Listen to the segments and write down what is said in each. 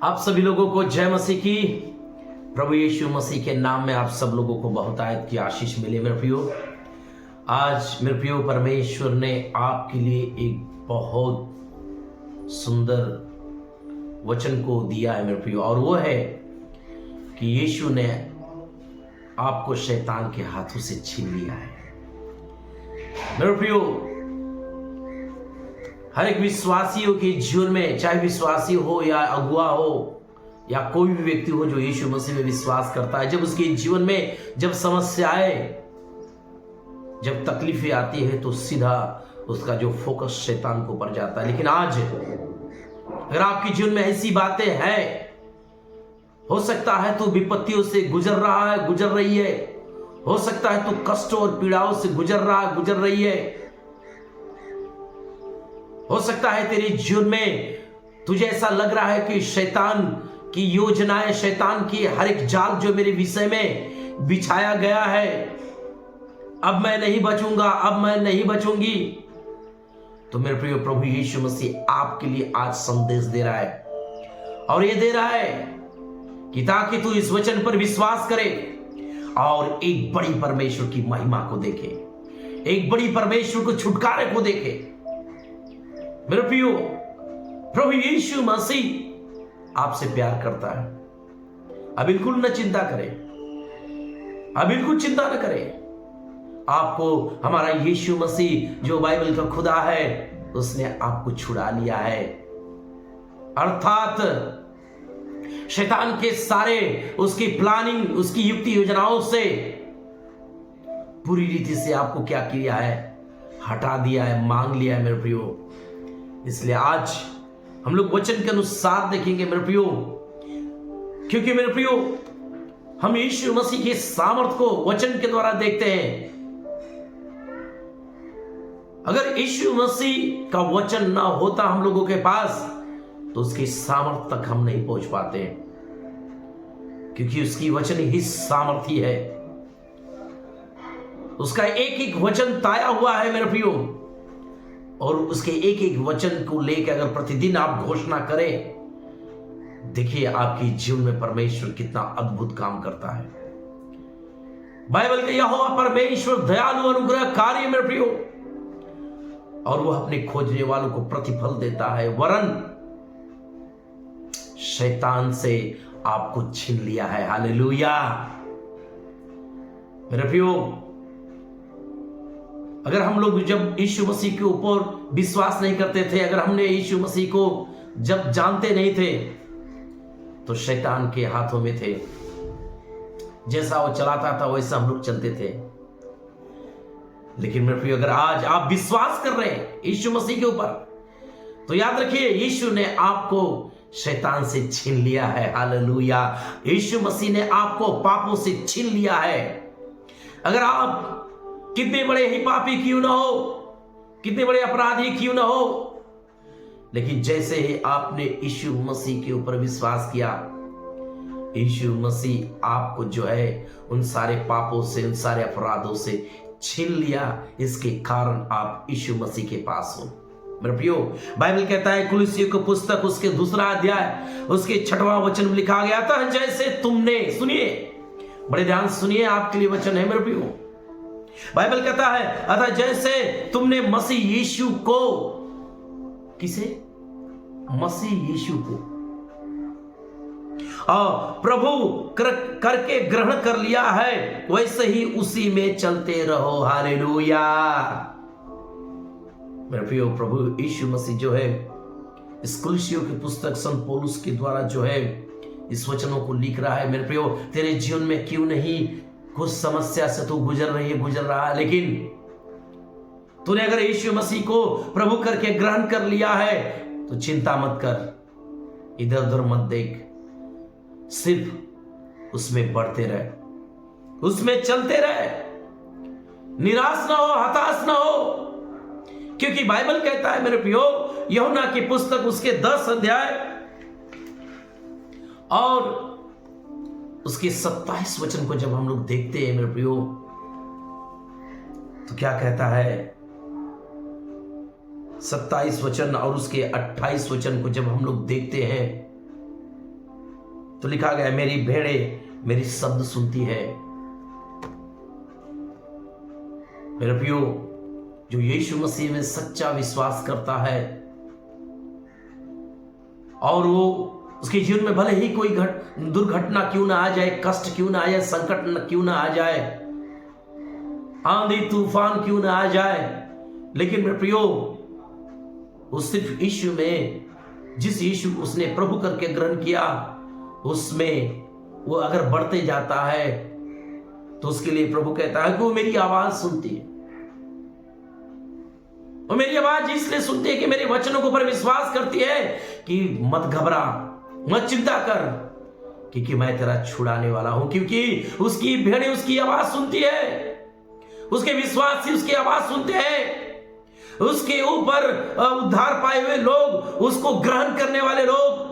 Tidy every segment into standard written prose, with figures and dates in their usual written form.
आप सभी लोगों को जय मसीह की। प्रभु यीशु मसीह के नाम में आप सब लोगों को बहुतायत की आशीष मिले। मेरे प्रियो, आज मेरे प्रियो परमेश्वर ने आपके लिए एक बहुत सुंदर वचन को दिया है मेरे प्रियो, और वो है कि यीशु ने आपको शैतान के हाथों से छीन लिया है। मेरे प्रियो, हर एक विश्वासियों के जीवन में, चाहे विश्वासी हो या अगुआ हो या कोई भी व्यक्ति हो जो यीशु मसीह में विश्वास करता है, जब उसके जीवन में जब समस्याएं, जब तकलीफें आती है तो सीधा उसका जो फोकस शैतान के ऊपर जाता है। लेकिन आज अगर आपके जीवन में ऐसी बातें हैं, हो सकता है तो विपत्तियों से गुजर रहा है, गुजर रही है, हो सकता है तो कष्टों और पीड़ाओं से गुजर रहा है, गुजर रही है, हो सकता है तेरे जीवन में तुझे ऐसा लग रहा है कि शैतान की योजनाएं, शैतान की हर एक जाल जो मेरे विषय में बिछाया गया है, अब मैं नहीं बचूंगा, अब मैं नहीं बचूंगी। तो मेरे प्रिय प्रभु यीशु मसीह आपके लिए आज संदेश दे रहा है, और ये दे रहा है कि ताकि तू इस वचन पर विश्वास करे और एक बड़ी परमेश्वर की महिमा को देखे, एक बड़ी परमेश्वर को छुटकारे को देखे। मेरे प्रियो, प्रभु यीशु मसीह आपसे प्यार करता है। अब बिल्कुल न चिंता करें, अब बिल्कुल चिंता न करें। आपको हमारा यीशु मसीह जो बाइबल का खुदा है, उसने आपको छुड़ा लिया है, अर्थात शैतान के सारे उसकी प्लानिंग, उसकी युक्ति योजनाओं से पूरी रीति से आपको क्या किया है, हटा दिया है, मांग लिया है मेरे प्रियो। इसलिए आज हम लोग वचन के अनुसार देखेंगे मेरे प्रियो, क्योंकि मेरे प्रियो हम यीशु मसीह के सामर्थ को वचन के द्वारा देखते हैं। अगर यीशु मसीह का वचन ना होता हम लोगों के पास, तो उसकी सामर्थ तक हम नहीं पहुंच पाते, क्योंकि उसकी वचन ही सामर्थी है। उसका एक एक वचन ताया हुआ है मेरे प्रियो, और उसके एक एक वचन को लेकर अगर प्रतिदिन आप घोषणा करें, देखिए आपके जीवन में परमेश्वर कितना अद्भुत काम करता है। बाइबल का यहोवा परमेश्वर दयालु अनुग्रहकारी मेरे प्रियो, और वह अपने खोजने वालों को प्रतिफल देता है, वरन शैतान से आपको छीन लिया है। हालेलुया मेरे प्रियो, अगर हम लोग जब यीशु मसीह के ऊपर विश्वास नहीं करते थे, अगर हमने यीशु मसीह को जब जानते नहीं थे, तो शैतान के हाथों में थे, जैसा वो चलाता था वैसा हम लोग चलते थे। लेकिन मेरे प्रिय, अगर आज आप विश्वास कर रहे हैं यीशु मसीह के ऊपर, तो याद रखिए यीशु ने आपको शैतान से छीन लिया है। हालेलुया, यीशु मसीह ने आपको पापों से छीन लिया है। अगर आप कितने बड़े ही पापी क्यों ना हो, कितने बड़े अपराधी क्यों ना हो, लेकिन जैसे ही आपने यीशु मसीह के ऊपर विश्वास किया, यीशु मसीह आपको जो है उन सारे पापों से, उन सारे अपराधों से छीन लिया। इसके कारण आप यीशु मसीह के पास हो। मेरे प्रियो, बाइबल कहता है कुलुस्सियों की पुस्तक उसके 2 अध्याय उसके 6वां वचन में लिखा गया था, जैसे तुमने, सुनिए बड़े ध्यान सुनिए, आपके लिए वचन है मेरे प्रियो। बाइबल कहता है, अतः जैसे तुमने मसीह यीशु को, किसे? मसीह यीशु को प्रभु करके ग्रहण कर लिया है, वैसे ही उसी में चलते रहो। हालेलुया मेरे प्रियो, प्रभु यीशु मसीह जो है इस कुलुस्सियों की पुस्तक संत पौलुस के द्वारा जो है इस वचनों को लिख रहा है। मेरे प्रियो, तेरे जीवन में क्यों नहीं कुछ समस्या से तू गुजर रहा है, लेकिन तूने अगर यीशु मसीह को प्रभु करके ग्रहण कर लिया है, तो चिंता मत कर, इधर उधर मत देख, सिर्फ उसमें बढ़ते रहे, उसमें चलते रहे, निराश ना हो, हताश ना हो, क्योंकि बाइबल कहता है मेरे प्रियो, यूहन्ना की पुस्तक उसके 10 अध्याय और उसके 27 वचन को जब हम लोग देखते हैं मेरे प्रियो, तो क्या कहता है? 27 वचन और उसके 28 वचन को जब हम लोग देखते हैं, तो लिखा गया मेरी भेड़ें मेरी शब्द सुनती है। मेरे प्रियो, जो यीशु मसीह में सच्चा विश्वास करता है और वो उसके जीवन में भले ही कोई दुर्घटना क्यों ना आ जाए, कष्ट क्यों ना आ जाए, संकट क्यों ना आ जाए, आंधी तूफान क्यों ना आ जाए, लेकिन मेरे प्रियो वो सिर्फ यीशु में, जिस यीशु उसने प्रभु करके ग्रहण किया उसमें वो अगर बढ़ते जाता है तो उसके लिए प्रभु कहता है कि वो मेरी आवाज सुनती है। वो मेरी आवाज इसलिए सुनती है कि मेरे वचनों के ऊपर विश्वास करती है कि मत घबरा, मत चिंता कर, क्योंकि मैं तेरा छुड़ाने वाला हूं। क्योंकि उसकी भेड़ें उसकी आवाज सुनती है, उसके विश्वास से उसकी आवाज सुनते हैं, उसके ऊपर उद्धार पाए हुए लोग, उसको ग्रहण करने वाले लोग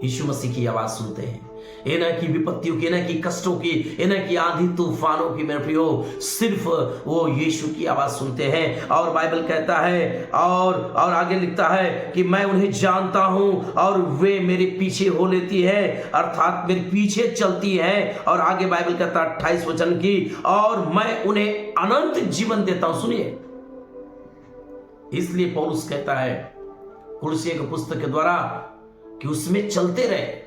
यीशु मसीह की आवाज सुनते हैं। ये ना कि विपत्तियों की, ना कि कष्टों की, ये ना कि आंधी तूफानों की, मेरे प्रियो सिर्फ वो यीशु की आवाज सुनते हैं। और बाइबल कहता है और आगे लिखता है कि मैं उन्हें जानता हूं और वे मेरे पीछे हो लेती है, अर्थात मेरे पीछे चलती है। और आगे बाइबल कहता है 28 वचन की, और मैं उन्हें अनंत जीवन देता हूं। सुनिए, इसलिए पौलुस कहता है कुलुस्सियों की पुस्तक के द्वारा कि उसमें चलते रहे,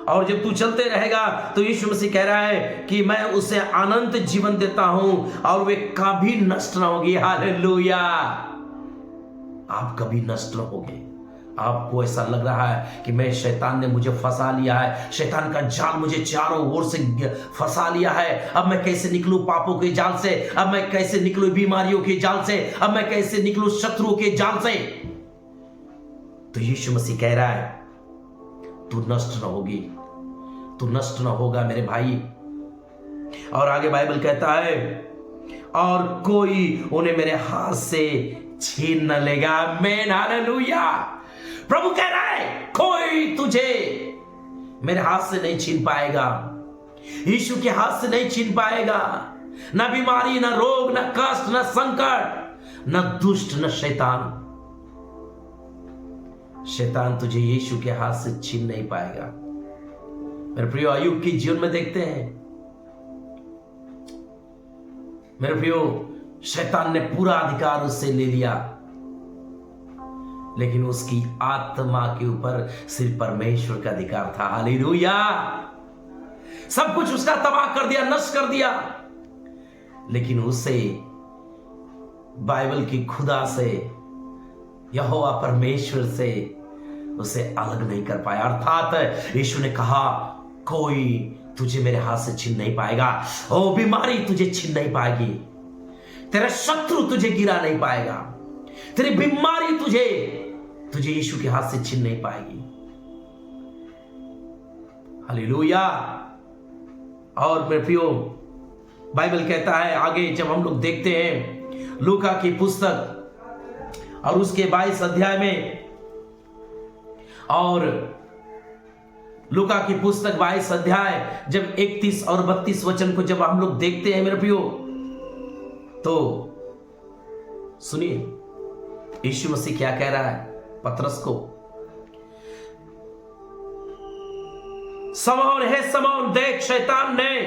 और जब तू चलते रहेगा तो यीशु मसीह कह रहा है कि मैं उसे अनंत जीवन देता हूं और वे कभी नष्ट न होगी। हालेलुया! आप कभी नष्ट न होगे। आपको ऐसा लग रहा है कि मैं, शैतान ने मुझे फंसा लिया है, शैतान का जाल मुझे चारों ओर से फंसा लिया है, अब मैं कैसे निकलूं पापों के जाल से, अब मैं कैसे निकलूं बीमारियों के जाल से, अब मैं कैसे निकलूं शत्रुओं के जाल से। तो यीशु मसीह कह रहा है तू नष्ट न होगी, तू नष्ट न होगा मेरे भाई। और आगे बाइबल कहता है और कोई उन्हें मेरे हाथ से छीन न लेगा। आमीन, हालेलुया। प्रभु कह रहा है कोई तुझे मेरे हाथ से नहीं छीन पाएगा, यीशु के हाथ से नहीं छीन पाएगा। ना बीमारी, ना रोग, ना कष्ट, ना संकट, ना दुष्ट, ना शैतान तुझे यीशु के हाथ से छीन नहीं पाएगा। मेरे प्रियो, अय्यूब के जीवन में देखते हैं, मेरे प्रियो, शैतान ने पूरा अधिकार उससे ले लिया, लेकिन उसकी आत्मा के ऊपर सिर्फ परमेश्वर का अधिकार था। हालेलुया! सब कुछ उसका तबाह कर दिया, नष्ट कर दिया, लेकिन उसे बाइबल की खुदा से, यहोवा परमेश्वर से उसे अलग नहीं कर पाया। अर्थात यीशु ने कहा कोई तुझे मेरे हाथ से छीन नहीं पाएगा। ओ बीमारी तुझे छीन नहीं पाएगी, तेरा शत्रु तुझे गिरा नहीं पाएगा, तेरी बीमारी तुझे यीशु के हाथ से छीन नहीं पाएगी। हालेलुया! और मेरे प्रियो, बाइबल कहता है आगे, जब हम लोग देखते हैं लूका की पुस्तक और उसके 22 अध्याय में, और लूका की पुस्तक 22 अध्याय जब 31 और 32 वचन को जब हम लोग देखते हैं मेरे प्रियो, तो सुनिए यीशु मसीह क्या कह रहा है पतरस को। समौन है समौन, देख शैतान ने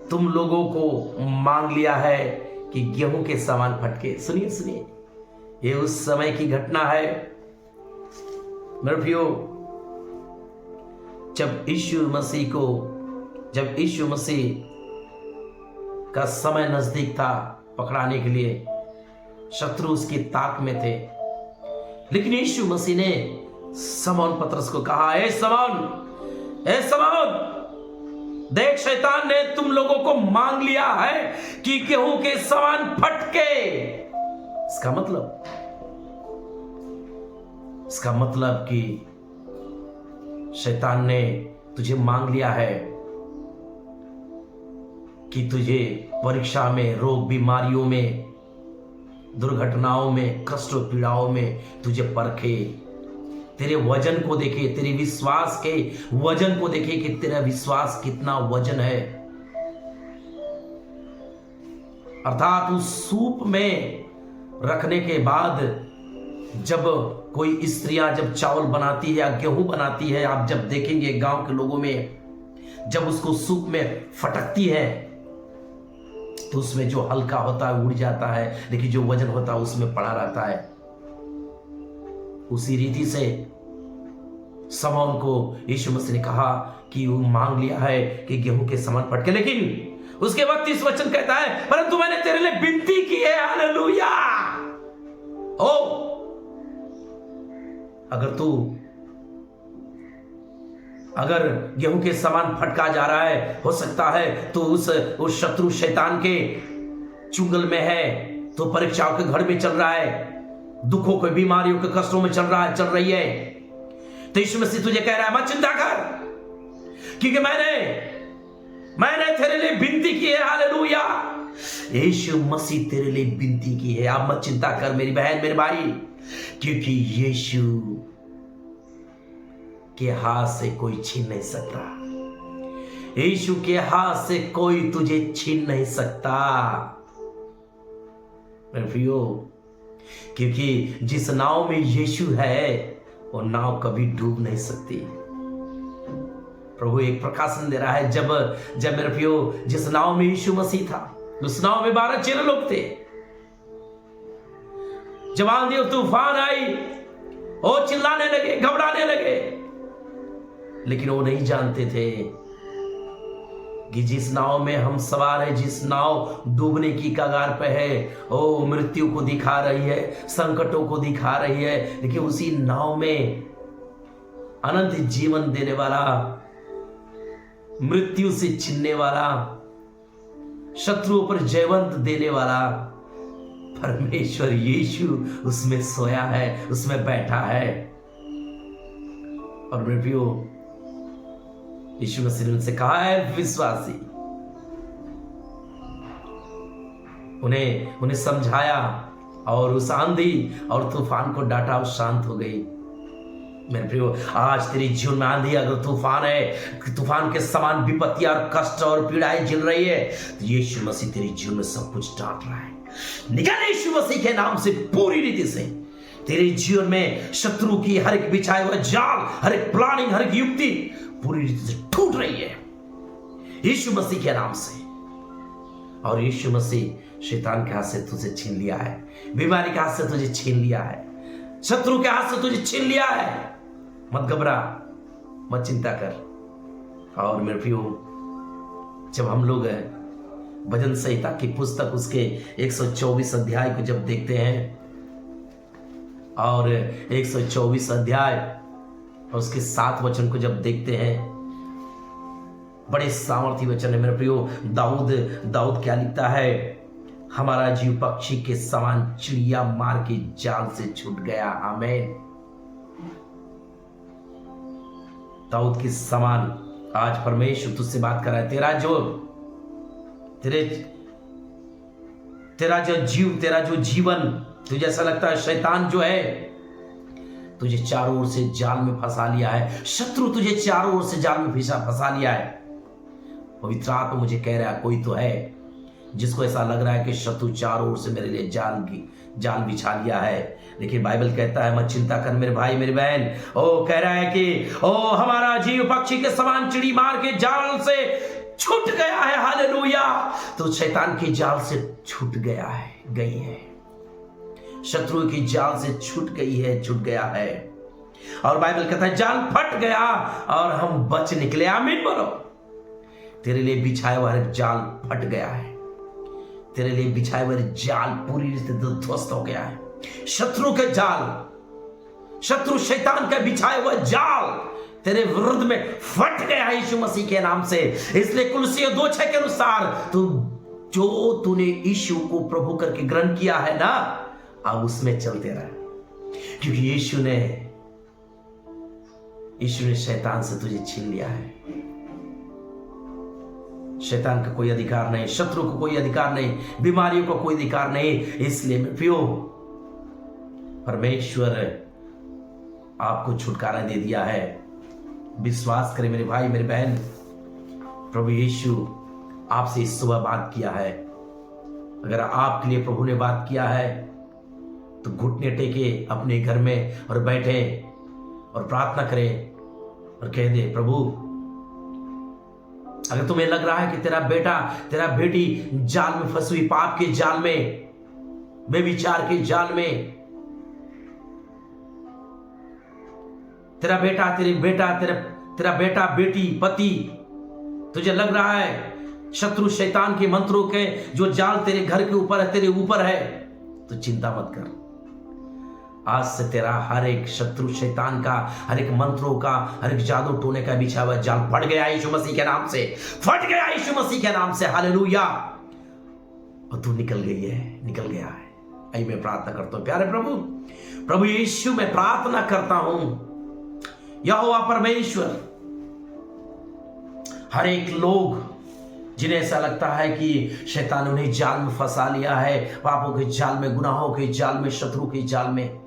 तुम लोगों को मांग लिया है कि गेहूं के समान फटके। सुनिए सुनिए, ये उस समय की घटना है मेरे प्रियो, जब यीशु मसीह का समय नजदीक था पकड़ाने के लिए, शत्रु उसकी ताक में थे, लेकिन यीशु मसीह ने समौन पतरस को कहा, ए समौन, देख शैतान ने तुम लोगों को मांग लिया है कि गेहूं के समान फटके। इसका मतलब कि शैतान ने तुझे मांग लिया है कि तुझे परीक्षा में, रोग बीमारियों में, दुर्घटनाओं में, कष्टों पीड़ाओं में तुझे परखे, तेरे वजन को देखे, तेरे विश्वास के वजन को देखे कि तेरा विश्वास कितना वजन है। अर्थात उस सूप में रखने के बाद जब कोई स्त्रियां जब चावल बनाती है या गेहूं बनाती है, आप जब देखेंगे गांव के लोगों में, जब उसको सूप में फटकती है तो उसमें जो हल्का होता है उड़ जाता है, लेकिन जो वजन होता है उसमें पड़ा रहता है। उसी रीति से समौन को यीशु मसीह ने कहा कि वो मांग लिया है कि गेहूं के समान फटके, लेकिन उसके बाद इस वचन कहता है, परंतु मैंने तेरे लिए विनती की है। हालेलुया। ओ अगर गेहूं के समान फटका जा रहा है, हो सकता है तो उस शत्रु शैतान के चुंगल में है, तो परीक्षाओं के घर में चल रहा है, दुखों के बीमारियों के कष्टों में चल रही है। तो यीशु मसीह तुझे कह रहा है मत चिंता कर, क्योंकि मैंने तेरे लिए विनती की है। हालेलुया। यीशु मसीह तेरे लिए विनती की है। आप मत चिंता कर मेरी बहन मेरे भाई, क्योंकि यीशु के हाथ से कोई छीन नहीं सकता। यीशु के हाथ से कोई तुझे छीन नहीं सकता मेरे प्रियो, क्योंकि जिस नाव में यीशु है वो नाव कभी डूब नहीं सकती। प्रभु एक प्रकाशन दे रहा है, जब मेरे प्रियो जिस नाव में यीशु मसीह था, उस नाव में 12 चेले लोग थे। जब आंधी और तूफान आई, वो चिल्लाने लगे, घबराने लगे, लेकिन वो नहीं जानते थे कि जिस नाव में हम सवार है, जिस नाव डूबने की कगार पे है, वो मृत्यु को दिखा रही है, संकटों को दिखा रही है, लेकिन उसी नाव में अनंत जीवन देने वाला, मृत्यु से छीनने वाला, शत्रुओं पर जयवंत देने वाला परमेश्वर यीशु उसमें सोया है, उसमें बैठा है। और मेरे प्रियो, यीशु मसीह ने उनसे कहा है विश्वासी, उन्हें समझाया और उस आंधी और तूफान को डांटा और शांत हो गई। मेरे प्रियो, आज तेरी जीवन में आंधी अगर तूफान है, तूफान के समान विपत्तियां और कष्ट और पीड़ाएं झेल रही है, तो यीशु मसीह तेरी जीवन में सब कुछ डांट रहा है। निकल यीशु मसीह के नाम से पूरी रीति से तेरे जीवन में शत्रु की हर एक बिछाए हुए जाल, हर एक प्लानिंग, हर एक युक्ति पूरी रीति से टूट रही है यीशु मसीह के नाम से। और यीशु मसीह शैतान के हाथ से तुझे छीन लिया है, बीमारी के हाथ से तुझे छीन लिया है, शत्रु के हाथ से तुझे छीन लिया है। मत घबरा, मत चिंता कर। और मेरे प्रियो, जब हम लोग भजन संहिता की पुस्तक उसके 124 अध्याय को जब देखते हैं, और 124 अध्याय और उसके 7 वचन को जब देखते हैं, बड़े सामर्थी वचन है मेरे प्रियो। दाऊद क्या लिखता है, हमारा जीव पक्षी के समान चिड़िया मार के जाल से छूट गया। आमीन। दाऊद के समान आज परमेश्वर तुझसे बात कर रहा है। तेरा जो जीवन, तुझे ऐसा लगता है शैतान जो है तुझे चारों ओर से जाल में फंसा लिया है, शत्रु तुझे चारों ओर से जाल में फंसा लिया है। पवित्र आत्मा मुझे कह रहा है, कोई तो है जिसको ऐसा लग रहा है कि शत्रु चारों ओर से मेरे लिए जाल बिछा लिया है, लेकिन बाइबल कहता है मत चिंता कर मेरे भाई मेरी बहन। ओ कह रहा है कि ओ हमारा जीव पक्षी के समान चिड़ी मार के जाल से छूट गया है। हालेलुया। तो शैतान की जाल से छूट गई है, शत्रु की जाल से छूट गया है। और बाइबल कहता है जाल फट गया और हम बच निकले। आमीन बोलो। तेरे लिए बिछाया हुआ जाल फट गया है, तेरे लिए बिछाए हुए जाल पूरी रीति से ध्वस्त हो गया है। शत्रु के जाल, शत्रु शैतान का बिछाए हुआ जाल तेरे विरुद्ध में फट गया है यीशु मसीह के नाम से। इसलिए कुलसियों 2:6 के अनुसार जो तूने यीशु को प्रभु करके ग्रहण किया है ना, अब उसमें चलते रह, क्योंकि यीशु ने शैतान से तुझे छीन लिया है। शैतान का कोई अधिकार नहीं, शत्रु को कोई अधिकार नहीं, बीमारियों को कोई अधिकार नहीं। इसलिए मैं प्रियो, परमेश्वर आपको छुटकारा दे दिया है। विश्वास करें मेरे भाई मेरे बहन, प्रभु यीशु आपसे इस सुबह बात किया है। अगर आपके लिए प्रभु ने बात किया है तो घुटने टेके अपने घर में और बैठे और प्रार्थना करे और कह दे, प्रभु अगर तुम्हें लग रहा है कि तेरा बेटा तेरा बेटी जाल में फंसी हुई, पाप के जाल में, बेविचार के जाल में, तेरा बेटा बेटी पति, तुझे लग रहा है शत्रु शैतान के मंत्रों के जो जाल तेरे घर के ऊपर है, तेरे ऊपर है, तो चिंता मत कर। आज से तेरा हर एक शत्रु शैतान का, हर एक मंत्रों का, हर एक जादू टोने का बिछा हुआ जाल फट गया यीशु मसीह के नाम से, फट गया यीशु मसीह के नाम से। हालेलुया। और तू निकल गया है। आई मैं प्रार्थना करता हूं, प्यारे प्रभु यीशु, मैं प्रार्थना करता हूं, यहोवा परमेश्वर, हर एक लोग जिन्हें ऐसा लगता है कि शैतान उन्हें जाल में फंसा लिया है, पापों के जाल में, गुनाहों के जाल में, शत्रु के जाल में,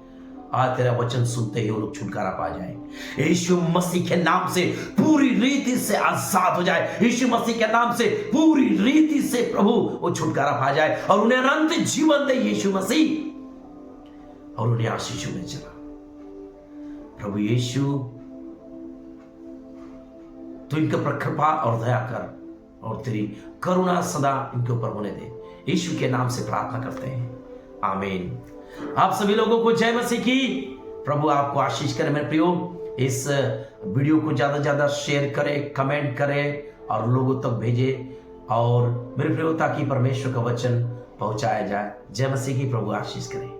आज तेरा वचन सुनते ही वो लोग छुटकारा पा जाए। यीशु मसीह के नाम से पूरी रीति से आजाद हो जाए। यीशु मसीह के नाम से पूरी रीति से प्रभु वो छुटकारा पा जाए और उन्हें अनंत जीवन दे यीशु मसीह, और उन्हें आशीष में चला। प्रभु यीशु, तू इनके पर कृपा और दया कर और तेरी करुणा सदा इनके ऊपर होने दे। यीशु के नाम से प्रार्थना करते हैं, आमीन। आप सभी लोगों को जय मसीह की। प्रभु आपको आशीष करे मेरे प्रियो। इस वीडियो को ज्यादा से ज्यादा शेयर करें, कमेंट करें और लोगों तक भेजे, और मेरे प्रियो ताकि परमेश्वर का वचन पहुंचाया जाए। जय मसीह की। प्रभु आशीष करे।